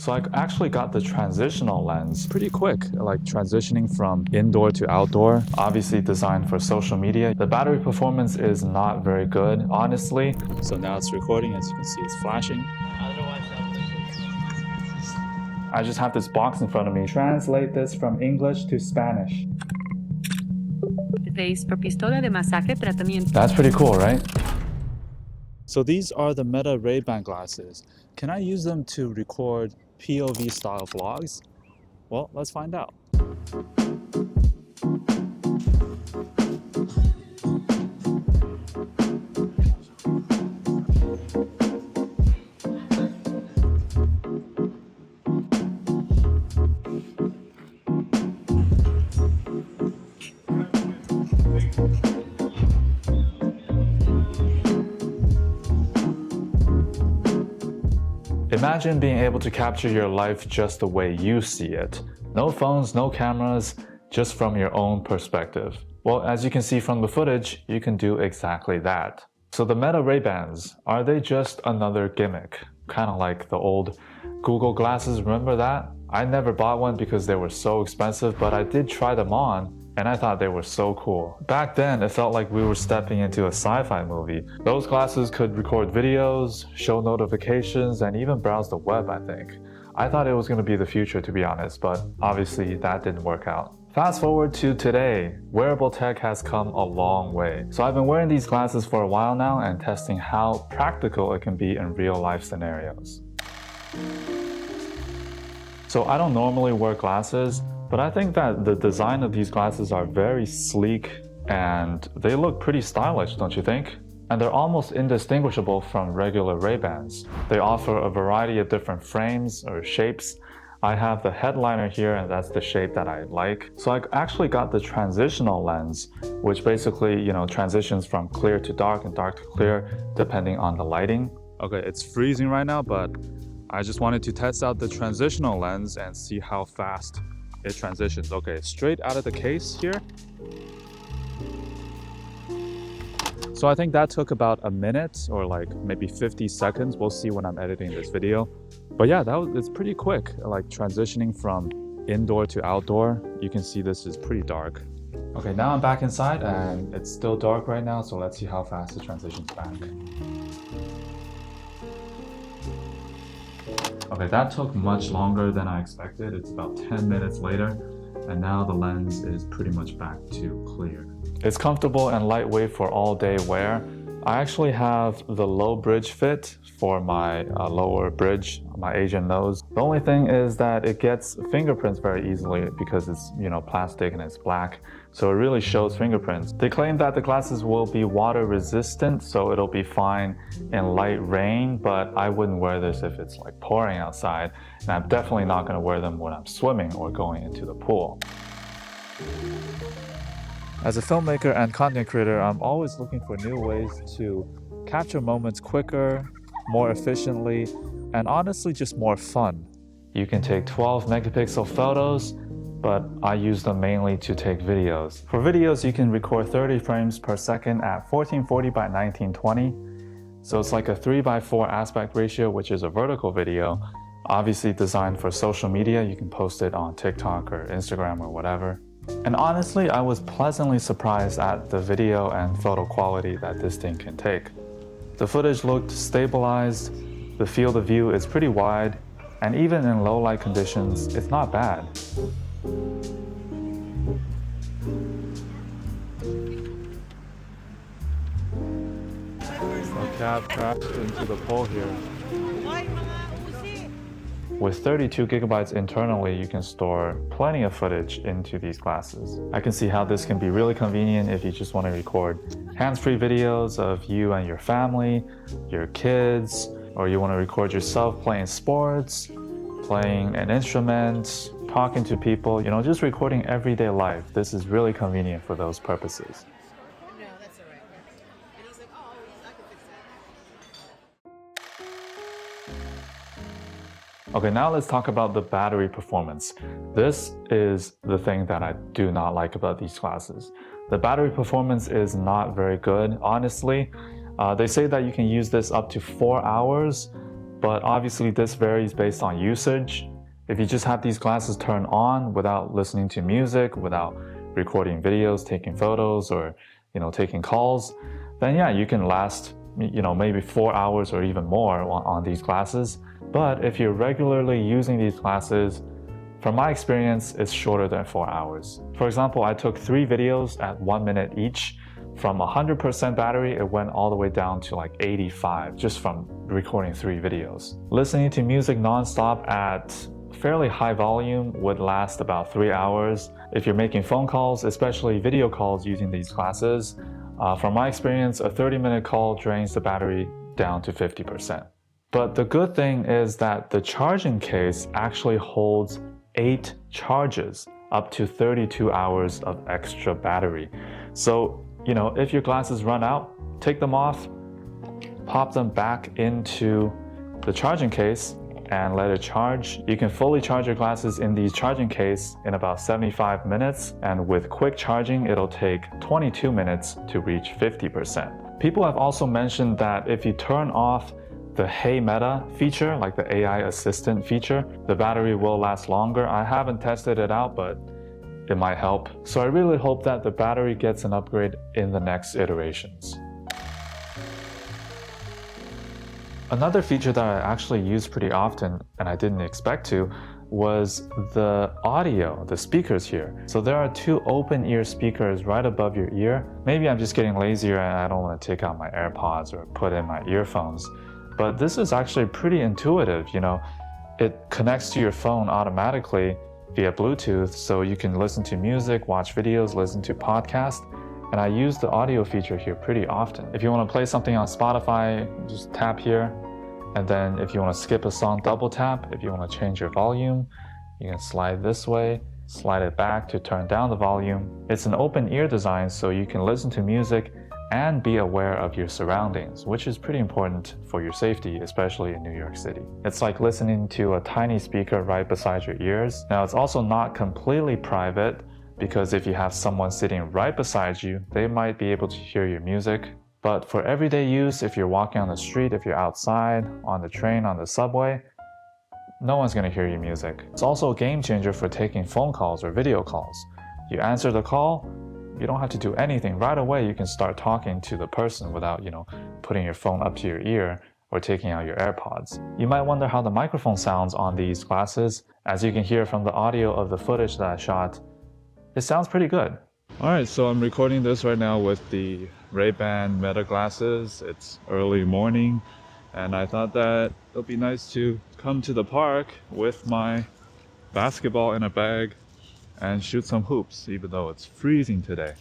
So I actually got the transitional lens pretty quick, like transitioning from indoor to outdoor, obviously designed for social media. The battery performance is not very good, honestly. So now it's recording, as you can see, it's flashing. I just have this box in front of me. Translate this from English to Spanish. Por pistola de masacre tratamiento. That's pretty cool, right? So these are the Meta Ray-Ban glasses. Can I use them to record POV style vlogs? Well, let's find out. Imagine being able to capture your life just the way you see it. No phones, no cameras, just from your own perspective. Well, as you can see from the footage, you can do exactly that. So the Meta Ray-Bans, are they just another gimmick? Kind of like the old Google glasses, remember that? I never bought one because they were so expensive, but I did try them on and I thought they were so cool. Back then, it felt like we were stepping into a sci-fi movie. Those glasses could record videos, show notifications, and even browse the web, I think. I thought it was going to be the future, to be honest, but obviously that didn't work out. Fast forward to today, wearable tech has come a long way. So I've been wearing these glasses for a while now and testing how practical it can be in real life scenarios. So I don't normally wear glasses, but I think that the design of these glasses are very sleek and they look pretty stylish, don't you think? And they're almost indistinguishable from regular Ray-Bans. They offer a variety of different frames or shapes. I have the headliner here and that's the shape that I like. So I actually got the transitional lens, which basically, transitions from clear to dark and dark to clear depending on the lighting. Okay, it's freezing right now, but I just wanted to test out the transitional lens and see how fast it transitions. Okay, straight out of the case here. So I think that took about a minute or like maybe 50 seconds. We'll see when I'm editing this video. But yeah, it's pretty quick, like transitioning from indoor to outdoor. You can see this is pretty dark. Okay, now I'm back inside and it's still dark right now, so let's see how fast it transitions back. Okay, that took much longer than I expected. It's about 10 minutes later, and now the lens is pretty much back to clear. It's comfortable and lightweight for all day wear. I actually have the low bridge fit for my lower bridge, my Asian nose. The only thing is that it gets fingerprints very easily because it's, plastic and it's black. So it really shows fingerprints. They claim that the glasses will be water resistant, so it'll be fine in light rain, but I wouldn't wear this if it's like pouring outside. And I'm definitely not gonna wear them when I'm swimming or going into the pool. As a filmmaker and content creator, I'm always looking for new ways to capture moments quicker, more efficiently, and honestly just more fun. You can take 12 megapixel photos, but I use them mainly to take videos. For videos, you can record 30 frames per second at 1440 by 1920. So it's like a 3:4 aspect ratio, which is a vertical video, obviously designed for social media. You can post it on TikTok or Instagram or whatever. And honestly, I was pleasantly surprised at the video and photo quality that this thing can take. The footage looked stabilized, the field of view is pretty wide, and even in low light conditions, it's not bad. A cab crashed into the pole here. With 32 gigabytes internally, you can store plenty of footage into these glasses. I can see how this can be really convenient if you just want to record hands-free videos of you and your family, your kids, or you want to record yourself playing sports, playing an instrument, talking to people, just recording everyday life. This is really convenient for those purposes. Okay, now let's talk about the battery performance. This is the thing that I do not like about these glasses. The battery performance is not very good, honestly. They say that you can use this up to 4 hours, but obviously this varies based on usage. If you just have these glasses turned on without listening to music, without recording videos, taking photos, or taking calls, then yeah, you can last maybe 4 hours or even more on these glasses. But if you're regularly using these glasses, from my experience, it's shorter than 4 hours. For example, I took 3 videos at 1 minute each. From 100% battery, it went all the way down to like 85 just from recording 3 videos. Listening to music nonstop at fairly high volume would last about 3 hours. If you're making phone calls, especially video calls using these glasses, from my experience, a 30-minute call drains the battery down to 50%. But the good thing is that the charging case actually holds 8 charges, up to 32 hours of extra battery. So, if your glasses run out, take them off, pop them back into the charging case, and let it charge. You can fully charge your glasses in these charging case in about 75 minutes, and with quick charging, it'll take 22 minutes to reach 50%. People have also mentioned that if you turn off the Hey Meta feature, like the AI assistant feature, the battery will last longer. I haven't tested it out, but it might help. So I really hope that the battery gets an upgrade in the next iterations. Another feature that I actually use pretty often, and I didn't expect to, was the audio, the speakers here. So there are 2 open ear speakers right above your ear. Maybe I'm just getting lazier and I don't want to take out my AirPods or put in my earphones. But this is actually pretty intuitive, It connects to your phone automatically via Bluetooth, so you can listen to music, watch videos, listen to podcasts. And I use the audio feature here pretty often. If you want to play something on Spotify, just tap here. And then if you want to skip a song, double tap. If you want to change your volume, you can slide this way, slide it back to turn down the volume. It's an open ear design, so you can listen to music and be aware of your surroundings, which is pretty important for your safety, especially in New York City. It's like listening to a tiny speaker right beside your ears. Now, it's also not completely private, because if you have someone sitting right beside you, they might be able to hear your music. But for everyday use, if you're walking on the street, if you're outside, on the train, on the subway, no one's going to hear your music. It's also a game changer for taking phone calls or video calls. You answer the call, you don't have to do anything. Right away, you can start talking to the person without, putting your phone up to your ear or taking out your AirPods. You might wonder how the microphone sounds on these glasses. As you can hear from the audio of the footage that I shot, it sounds pretty good. Alright, so I'm recording this right now with the Ray-Ban Meta glasses. It's early morning, and I thought that it would be nice to come to the park with my basketball in a bag and shoot some hoops, even though it's freezing today.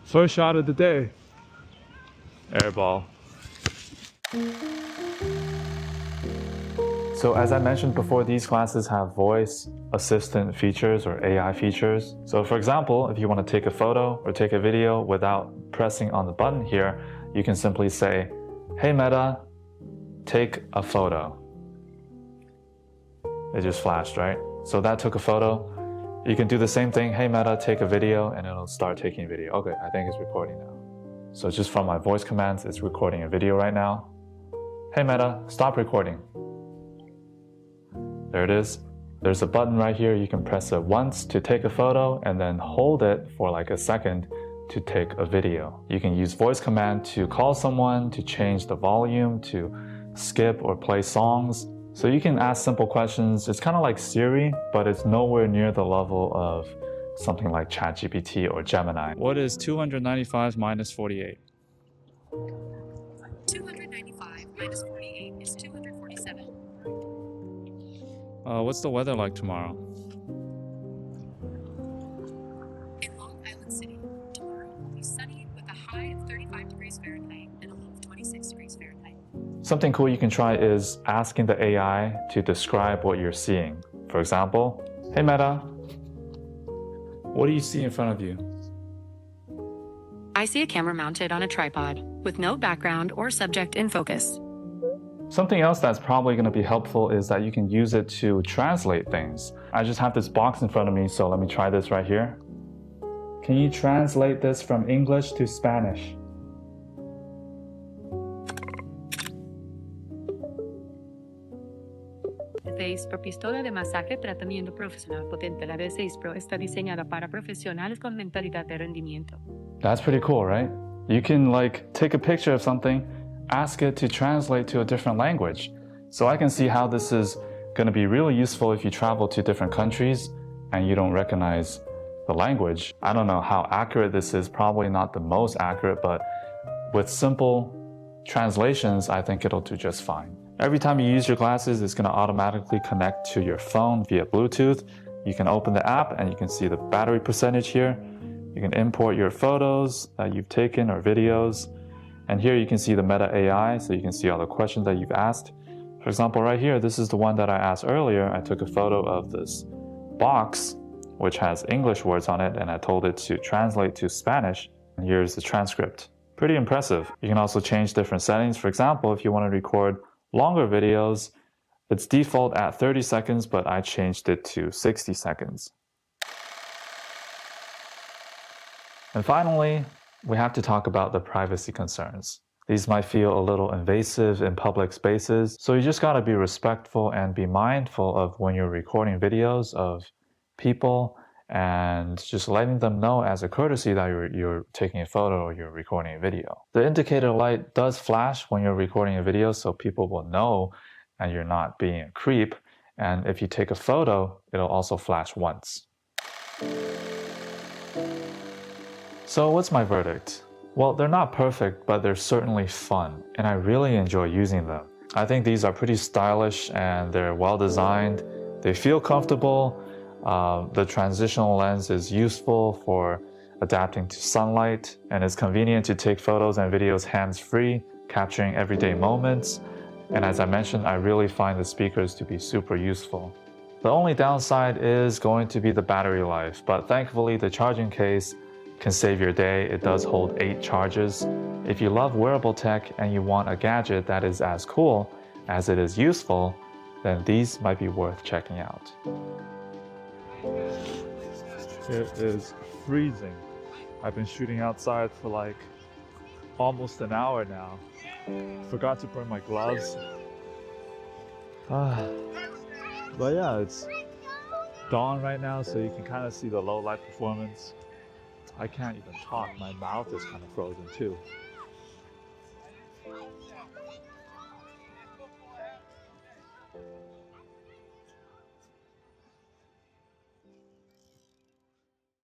First shot of the day. Air ball. So as I mentioned before, these glasses have voice assistant features or AI features. So for example, if you want to take a photo or take a video without pressing on the button here, you can simply say, "Hey Meta, take a photo." It just flashed, right? So that took a photo. You can do the same thing, "Hey Meta, take a video," and it'll start taking a video. Okay, I think it's recording now. So just from my voice commands, it's recording a video right now. "Hey Meta, stop recording." There it is. There's a button right here. You can press it once to take a photo and then hold it for like a second to take a video. You can use voice command to call someone, to change the volume, to skip or play songs. So you can ask simple questions. It's kind of like Siri, but it's nowhere near the level of something like ChatGPT or Gemini. What is 295 minus 48? 295 minus 48 is 247. What's the weather like tomorrow? In Long Island City, tomorrow will be sunny with a high of 35 degrees Fahrenheit and a low of 26 degrees Fahrenheit. Something cool you can try is asking the AI to describe what you're seeing. For example, "Hey Meta, what do you see in front of you?" I see a camera mounted on a tripod with no background or subject in focus. Something else that's probably going to be helpful is that you can use it to translate things. I just have this box in front of me, so let me try this right here. "Can you translate this from English to Spanish?" 6 Pro pistola de masaje tratamiento profesional potente. La D6 Pro está diseñada para profesionales con mentalidad de rendimiento. That's pretty cool, right? You can like take a picture of something, ask it to translate to a different language. So I can see how this is going to be really useful if you travel to different countries and you don't recognize the language. I don't know how accurate this is, probably not the most accurate, but with simple translations, I think it'll do just fine. Every time you use your glasses, it's going to automatically connect to your phone via Bluetooth. You can open the app and you can see the battery percentage here. You can import your photos that you've taken or videos. And here you can see the Meta AI, so you can see all the questions that you've asked. For example, right here, this is the one that I asked earlier. I took a photo of this box, which has English words on it, and I told it to translate to Spanish. And here's the transcript. Pretty impressive. You can also change different settings. For example, if you want to record longer videos, it's default at 30 seconds, but I changed it to 60 seconds. And finally, we have to talk about the privacy concerns. These might feel a little invasive in public spaces, so you just gotta be respectful and be mindful of when you're recording videos of people and just letting them know as a courtesy that you're taking a photo or you're recording a video. The indicator light does flash when you're recording a video, so people will know and you're not being a creep. And if you take a photo, it'll also flash once. So what's my verdict? Well, they're not perfect, but they're certainly fun, and I really enjoy using them. I think these are pretty stylish and they're well designed. They feel comfortable. The transitional lens is useful for adapting to sunlight, and it's convenient to take photos and videos hands-free, capturing everyday moments. And as I mentioned, I really find the speakers to be super useful. The only downside is going to be the battery life, but thankfully the charging case can save your day. It does hold 8 charges. If you love wearable tech and you want a gadget that is as cool as it is useful, then these might be worth checking out. It is freezing. I've been shooting outside for like almost an hour now. Forgot to bring my gloves. But yeah, it's dawn right now, so you can kind of see the low light performance. I can't even talk, my mouth is kind of frozen too.